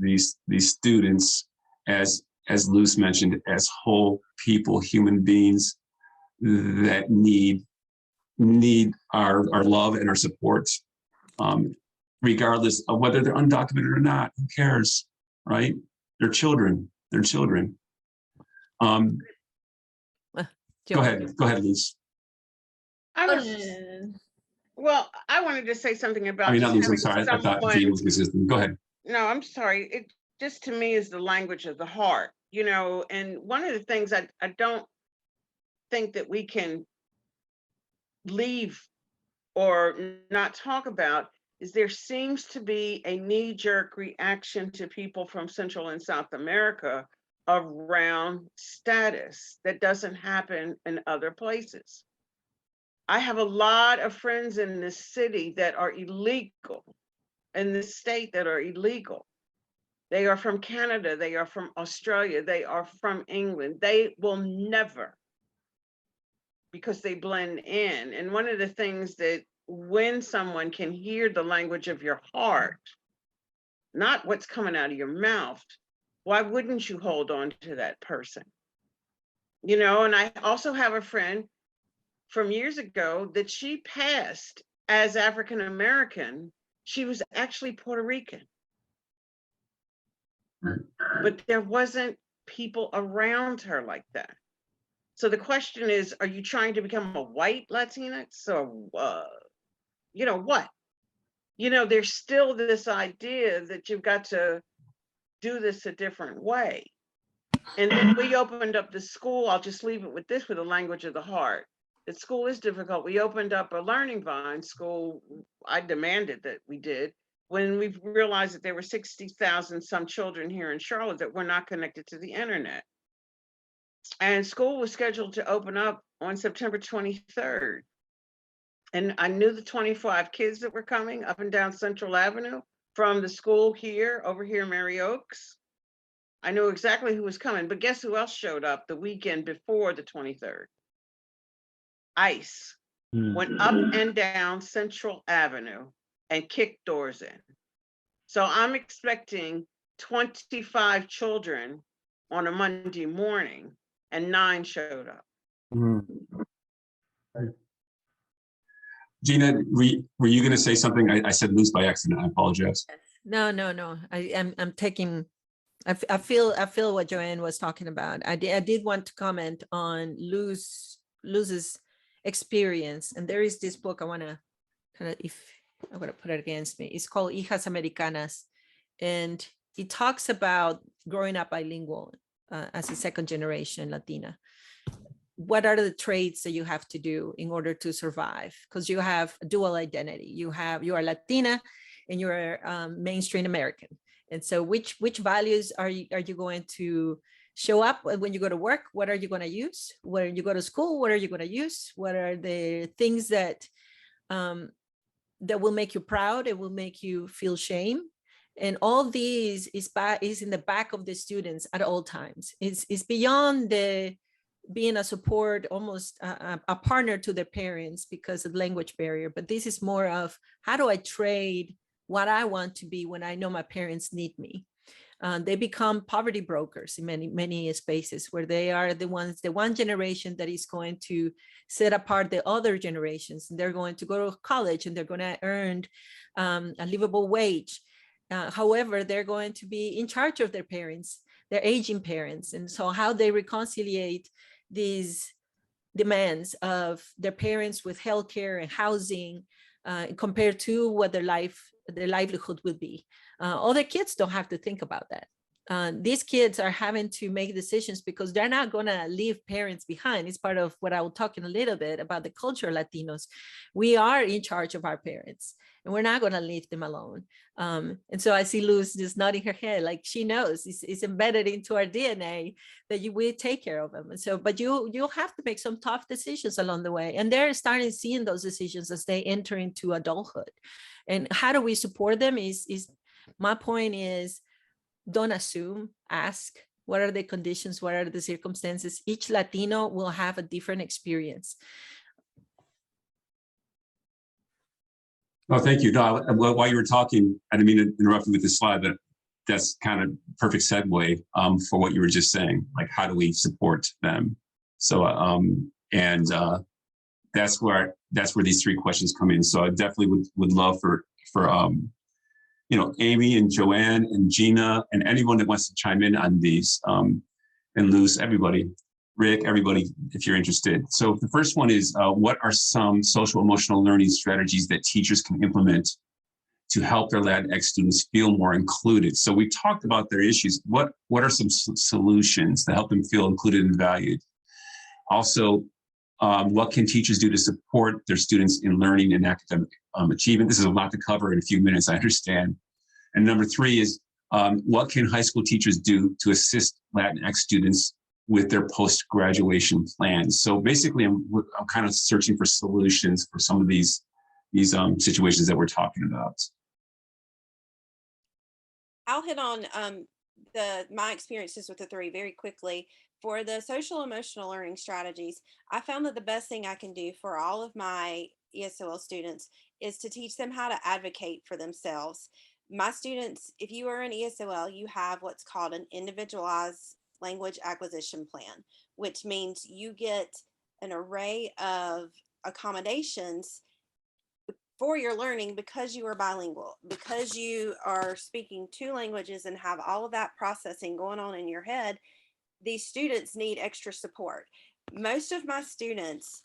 students as Luce mentioned, as whole people, human beings that need our love and our support, regardless of whether they're undocumented or not. Who cares, right? They're children. They're children. Go ahead, Luce. Well, I wanted to say something about. I mean, not Luce. I'm sorry. I thought Jean was consistent. Go ahead. No, I'm sorry. It just, to me, is the language of the heart, you know. And one of the things I don't think that we can leave or not talk about is there seems to be a knee-jerk reaction to people from Central and South America around status that doesn't happen in other places. I have a lot of friends in this city that are illegal, in this state that are illegal. They are from Canada, they are from Australia, they are from England. They will never, because they blend in. And one of the things that when someone can hear the language of your heart, not what's coming out of your mouth, why wouldn't you hold on to that person? You know, and I also have a friend from years ago that she passed as African-American. She was actually Puerto Rican. But there wasn't people around her like that. So the question is, are you trying to become a white Latinx or, you know, what? You know, there's still this idea that you've got to do this a different way. And then we opened up the school. I'll just leave it with this, with the language of the heart. The school is difficult. We opened up a learning vine school. I demanded that we did, when we realized that there were 60,000 some children here in Charlotte that were not connected to the internet. And school was scheduled to open up on September 23rd. And I knew the 25 kids that were coming up and down Central Avenue from the school here, over here in Mary Oaks. I knew exactly who was coming, but guess who else showed up the weekend before the 23rd? ICE went up and down Central Avenue and kicked doors in. So I'm expecting 25 children on a Monday morning, and 9 showed up. Gina, were you going to say something? I said lose by accident. I apologize. No. I'm taking. I feel what Joanne was talking about. I did want to comment on Luz's experience, and there is this book I want to kind of, if I'm going to put it against me, it's called Hijas Americanas, and it talks about growing up bilingual as a second generation Latina. What are the traits that you have to do in order to survive? Because you have a dual identity. You are Latina and you're mainstream American. And so which values are you going to show up when you go to work? What are you going to use? When you go to school, what are you going to use? What are the things that will make you proud? It will make you feel shame. And all these is in the back of the students at all times. It's beyond the being a support, almost a partner to their parents because of language barrier. But this is more of, how do I trade what I want to be when I know my parents need me? They become poverty brokers in many spaces, where they are the one generation that is going to set apart the other generations. They're going to go to college and they're going to earn a livable wage. However, they're going to be in charge of their parents, their aging parents. And so how they reconciliate these demands of their parents with healthcare and housing compared to what their livelihood would be. Other kids don't have to think about that. These kids are having to make decisions because they're not going to leave parents behind. It's part of what I will talk in a little bit about the culture of Latinos. We are in charge of our parents and we're not going to leave them alone. And so I see Luz just nodding her head, like she knows it's embedded into our DNA that we take care of them. And so, but you'll have to make some tough decisions along the way. And they're starting seeing those decisions as they enter into adulthood. And how do we support them is my point is, don't assume, ask, what are the conditions? What are the circumstances? Each Latino will have a different experience. Oh, thank you. No, while you were talking, I didn't mean to interrupt you with this slide, but that's kind of perfect segue for what you were just saying. Like, how do we support them? So, that's where these 3 questions come in. So I definitely would love for Amy and Joanne and Gina and anyone that wants to chime in on these, and Luz, everybody, Rick, everybody, if you're interested. So the first one is, what are some social emotional learning strategies that teachers can implement to help their Latinx students feel more included? So we talked about their issues. What are some solutions to help them feel included and valued? Also, what can teachers do to support their students in learning and academic achievement? This is a lot to cover in a few minutes, I understand. And number 3 is, what can high school teachers do to assist Latinx students with their post-graduation plans? So basically, I'm kind of searching for solutions for some of these situations that we're talking about. I'll hit on my experiences with the 3 very quickly. For the social emotional learning strategies, I found that the best thing I can do for all of my ESOL students is to teach them how to advocate for themselves. My students, if you are an ESOL, you have what's called an individualized language acquisition plan, which means you get an array of accommodations for your learning because you are bilingual, because you are speaking 2 languages and have all of that processing going on in your head. These students need extra support. Most of my students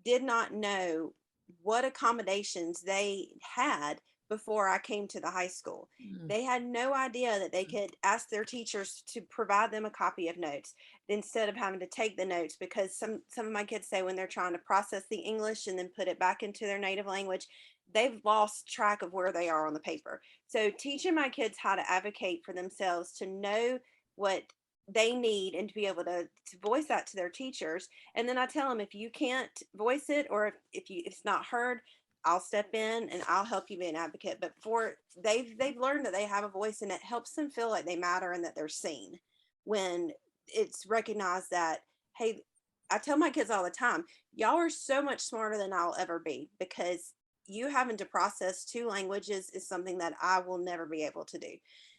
did not know what accommodations they had before I came to the high school. They had no idea that they could ask their teachers to provide them a copy of notes instead of having to take the notes, because some of my kids say when they're trying to process the English and then put it back into their native language, they've lost track of where they are on the paper. So teaching my kids how to advocate for themselves, to know what they need and to be able to voice that to their teachers. And then I tell them, if you can't voice it, or if it's not heard, I'll step in and I'll help you be an advocate. But before they've learned that they have a voice, and it helps them feel like they matter and that they're seen when it's recognized that, hey, I tell my kids all the time, y'all are so much smarter than I'll ever be, because you having to process 2 languages is something that I will never be able to do.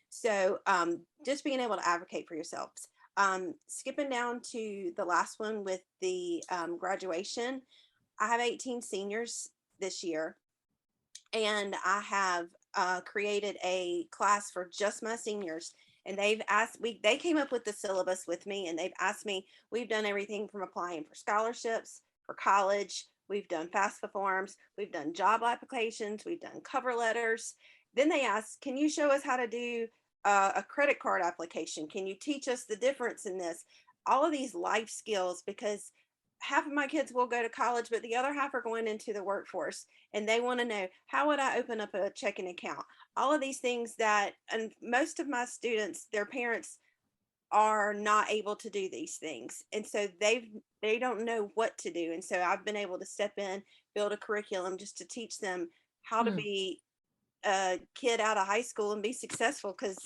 So just being able to advocate for yourselves. Skipping down to the last one with the graduation, I have 18 seniors this year, and I have created a class for just my seniors. And they've asked, they came up with the syllabus with me, and they've asked me, we've done everything from applying for scholarships, for college, we've done FAFSA forms, we've done job applications, we've done cover letters. Then they asked, can you show us how to do a credit card application? Can you teach us the difference in this? All of these life skills, because half of my kids will go to college, but the other half are going into the workforce, and they want to know, how would I open up a checking account? All of these things that, and most of my students, their parents are not able to do these things. And so they don't know what to do. And so I've been able to step in, build a curriculum just to teach them how to be a kid out of high school and be successful. Because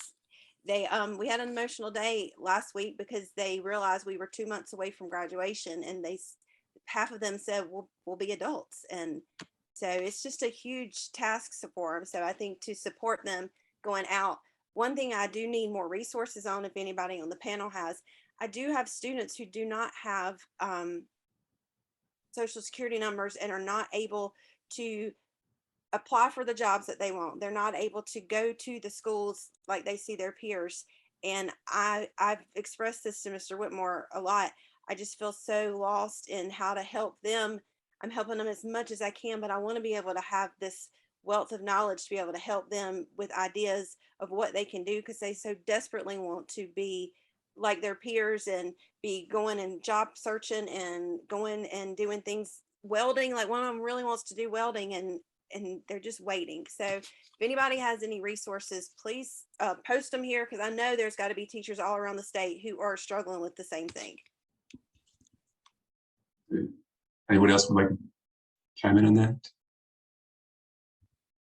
they we had an emotional day last week because they realized we were 2 months away from graduation, and half of them said we'll be adults. And so it's just a huge task for them. So I think to support them going out, one thing I do need more resources on, if anybody on the panel has, I do have students who do not have social security numbers and are not able to apply for the jobs that they want. They're not able to go to the schools like they see their peers. And I've expressed this to Mr. Whitmore a lot. I just feel so lost in how to help them. I'm helping them as much as I can, but I want to be able to have this wealth of knowledge to be able to help them with ideas of what they can do, because they so desperately want to be like their peers and be going and job searching and going and doing things, welding. Like one of them really wants to do welding, and they're just waiting. So if anybody has any resources, please post them here, because I know there's got to be teachers all around the state who are struggling with the same thing. Anyone else would like to chime in on that?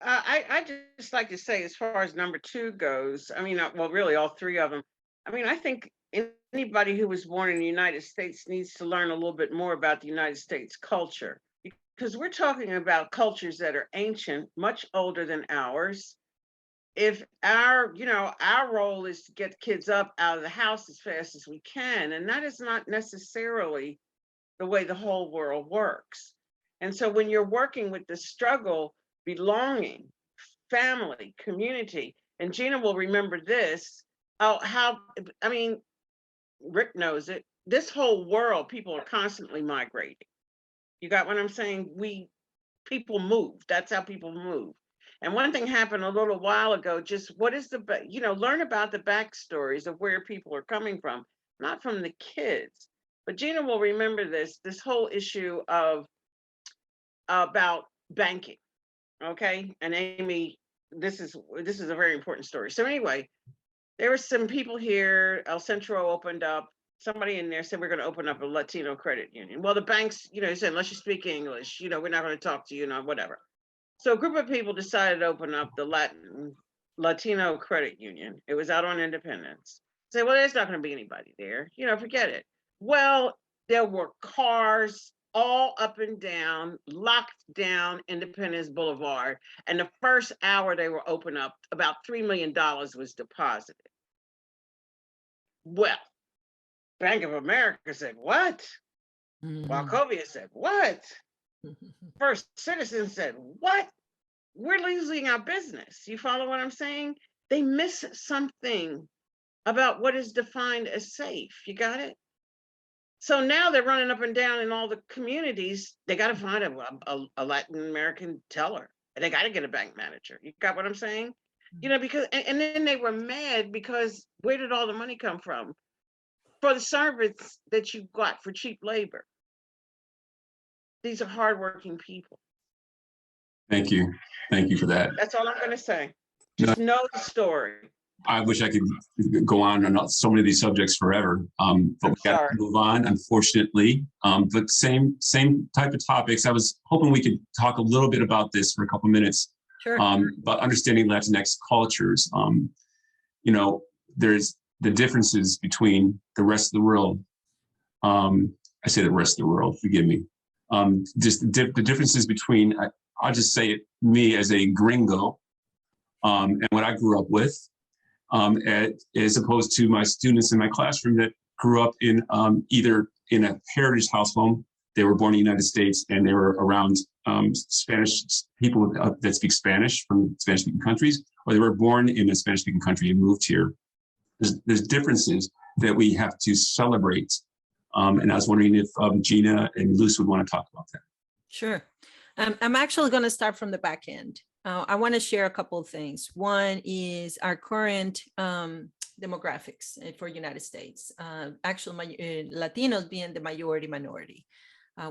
I just like to say, as far as number 2 goes, I mean, well, really all 3 of them. I mean, I think anybody who was born in the United States needs to learn a little bit more about the United States culture, because we're talking about cultures that are ancient, much older than ours. If our role is to get kids up out of the house as fast as we can, and that is not necessarily the way the whole world works. And so when you're working with the struggle, belonging, family, community, and Gina will remember this, I mean, Rick knows it, this whole world, people are constantly migrating. You got what I'm saying? People move. That's how people move. And one thing happened a little while ago, just what is learn about the backstories of where people are coming from, not from the kids. But Gina will remember this whole issue about banking. Okay. And Amy, this is a very important story. So anyway, there were some people here, El Centro opened up, somebody in there said, we're going to open up a Latino credit union. Well, the banks, said, unless you speak English, we're not going to talk to you, whatever. So a group of people decided to open up the Latino credit union. It was out on Independence. Say, well, there's not going to be anybody there. Forget it. Well, there were cars all up and down, locked down Independence Boulevard. And the first hour they were open up, about $3 million was deposited. Well, Bank of America said, what? Wachovia said, what? First Citizen said, what? We're losing our business. You follow what I'm saying? They miss something about what is defined as safe. You got it? So now they're running up and down in all the communities. They got to find a Latin American teller. And they got to get a bank manager. You got what I'm saying? Because, and then they were mad because where did all the money come from? For the service that you got for cheap labor. These are hardworking people. Thank you. Thank you for that. That's all I'm going to say. Just know the story. I wish I could go on so many of these subjects forever, but we got to move on, unfortunately. But same type of topics. I was hoping we could talk a little bit about this for a couple minutes. Sure. About understanding Latinx cultures. You know, there's the differences between the rest of the world. I say the rest of the world, forgive me. Just the differences between, I'll just say it, me as a gringo, and what I grew up with, as opposed to my students in my classroom that grew up in either in a heritage household, they were born in the United States and they were around Spanish people that speak Spanish from Spanish-speaking countries, or they were born in a Spanish-speaking country and moved here. There's differences that we have to celebrate. And I was wondering if Gina and Luce would want to talk about that. Sure. I'm actually going to start from the back end. I want to share a couple of things. One is our current demographics for United States. Actually, Latinos being the minority,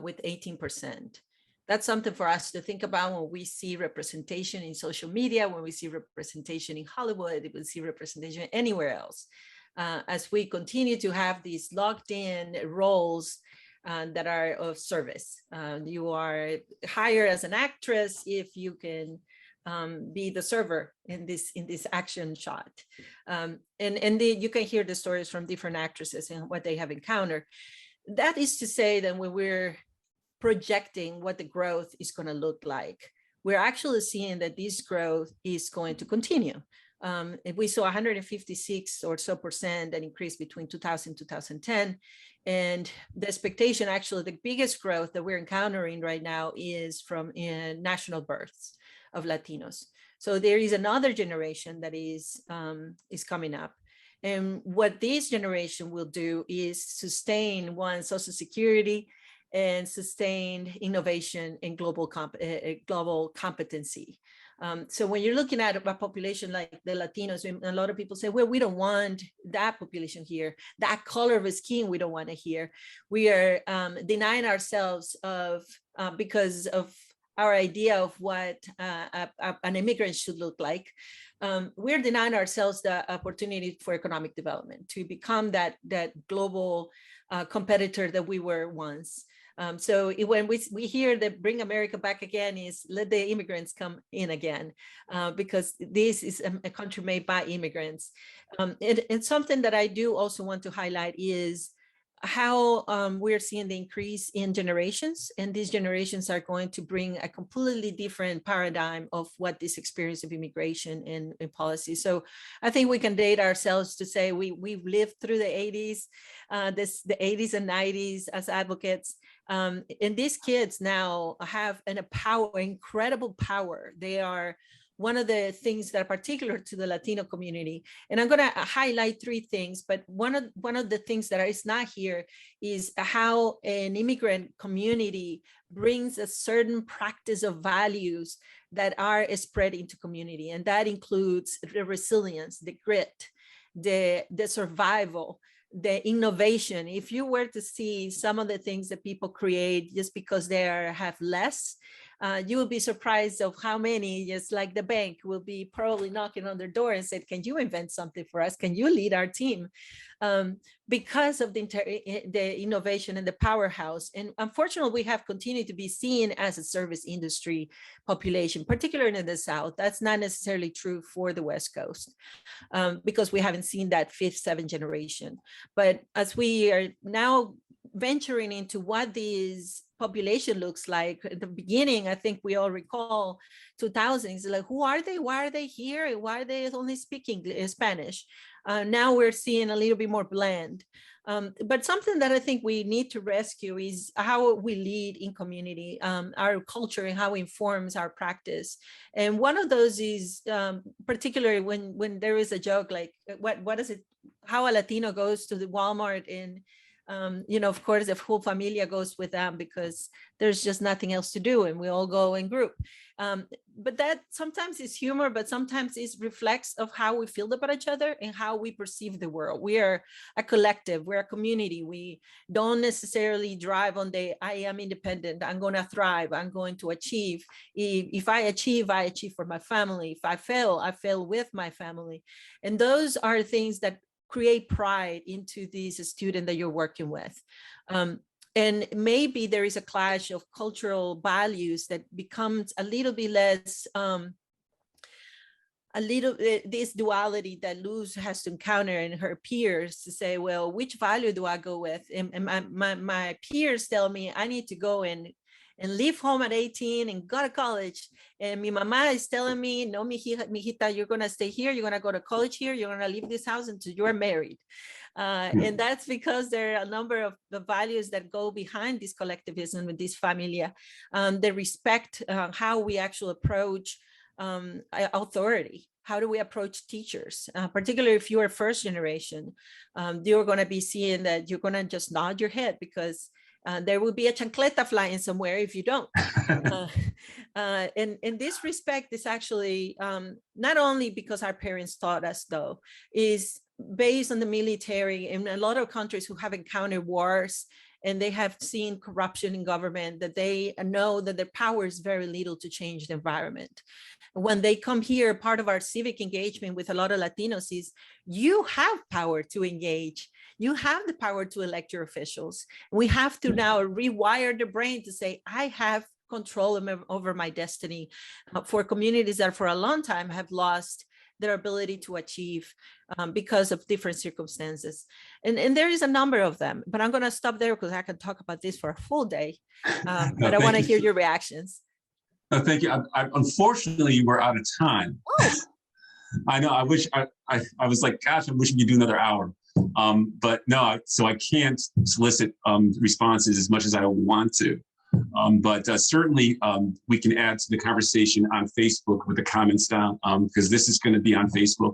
with 18%. That's something for us to think about when we see representation in social media, when we see representation in Hollywood, we see representation anywhere else. As we continue to have these locked in roles that are of service. You are hired as an actress if you can be the server in this action shot. You can hear the stories from different actresses and what they have encountered. That is to say that when we're projecting what the growth is going to look like, we're actually seeing that this growth is going to continue. If we saw 156 or so percent that increased between 2000 and 2010. And the expectation, actually, the biggest growth that we're encountering right now is from national births of Latinos. So there is another generation that is coming up. And what this generation will do is sustain Social Security and sustain innovation and global competency. So when you're looking at a population like the Latinos, a lot of people say, well, we don't want that population here. That color of skin, we don't want to hear. We are denying ourselves because of our idea of what an immigrant should look like. We're denying ourselves the opportunity for economic development to become that global competitor that we were once. So when we hear that bring America back again is let the immigrants come in again, because this is a country made by immigrants. And something that I do also want to highlight is how we're seeing the increase in generations, and these generations are going to bring a completely different paradigm of what this experience of immigration and policy. So I think we can date ourselves to say we've lived through the 80s, the 80s and 90s as advocates. And these kids now have incredible power. They are one of the things that are particular to the Latino community. And I'm going to highlight three things, but one of the things that is not here is how an immigrant community brings a certain practice of values that are spread into community. And that includes the resilience, the grit, the survival, the innovation. If you were to see some of the things that people create just because they have less, you will be surprised of how many, just like the bank, will be probably knocking on their door and said, can you invent something for us? Can you lead our team? Because of the innovation and the powerhouse. And unfortunately, we have continued to be seen as a service industry population, particularly in the South. That's not necessarily true for the West Coast, because we haven't seen that fifth, seventh generation. But as we are now venturing into what these population looks like, at the beginning, I think we all recall 2000s, like, who are they? Why are they here? Why are they only speaking Spanish? Now we're seeing a little bit more blend. But something that I think we need to rescue is how we lead in community, our culture and how it informs our practice. And one of those is particularly when there is a joke like, what is it? How a Latino goes to the Walmart and Of course, the whole familia goes with them because there's just nothing else to do and we all go in group. But that sometimes is humor, but sometimes it reflects of how we feel about each other and how we perceive the world. We are a collective, we're a community. We don't necessarily drive on the, I am independent, I'm going to thrive, I'm going to achieve. If I achieve for my family. If I fail with my family. And those are things that create pride into this student that you're working with. And maybe there is a clash of cultural values that becomes a little bit less, this duality that Luz has to encounter in her peers to say, well, which value do I go with? And my peers tell me I need to go and leave home at 18 and go to college. And my mama is telling me, no, mijita, you're going to stay here. You're going to go to college here. You're going to leave this house until you're married. And that's because there are a number of the values that go behind this collectivism with this familia. They respect how we actually approach authority. How do we approach teachers? Particularly if you are first generation, you're going to be seeing that you're going to just nod your head because there will be a chancleta flying somewhere if you don't. And this respect is actually not only because our parents taught us, though, is based on the military. In a lot of countries who have encountered wars and they have seen corruption in government, that they know that their power is very little to change the environment. When they come here, part of our civic engagement with a lot of Latinos is you have power to engage. You have the power to elect your officials. We have to now rewire the brain to say, I have control over my destiny. For communities that for a long time have lost their ability to achieve because of different circumstances. And there is a number of them, but I'm going to stop there because I can talk about this for a full day. But I want to hear your reactions. No, thank you. Unfortunately, we're out of time. Oh. I know. I wish I was like, gosh, I wish we could do another hour. But no, so I can't solicit responses as much as I want to. But certainly we can add to the conversation on Facebook with the comments down because this is going to be on Facebook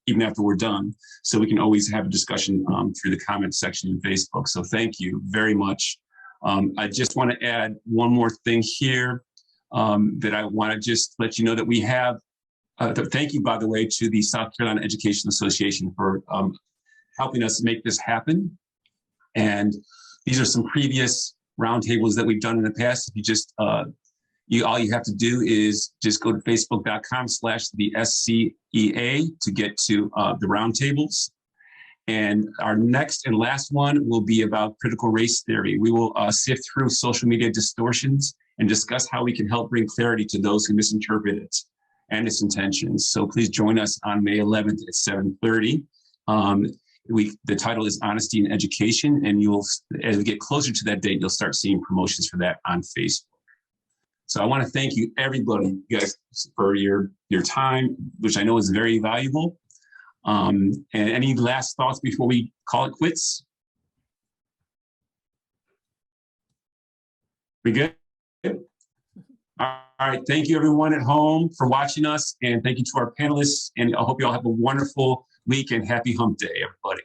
even after we're done. So we can always have a discussion through the comment section in Facebook. So thank you very much. I just want to add one more thing here that I want to just let you know that we have. Thank you, by the way, to the South Carolina Education Association for helping us make this happen. And these are some previous roundtables that we've done in the past. You just, all you have to do is just go to facebook.com/the SCEA to get to the roundtables. And our next and last one will be about critical race theory. We will sift through social media distortions and discuss how we can help bring clarity to those who misinterpret it and its intentions. So please join us on May 11th at 7:30. The title is Honesty in Education, and as we get closer to that date, you'll start seeing promotions for that on Facebook. So I want to thank you, everybody, you guys, for your time, which I know is very valuable. And any last thoughts before we call it quits? We good? All right. Thank you, everyone at home, for watching us. And thank you to our panelists. And I hope you all have a wonderful week and happy hump day, everybody.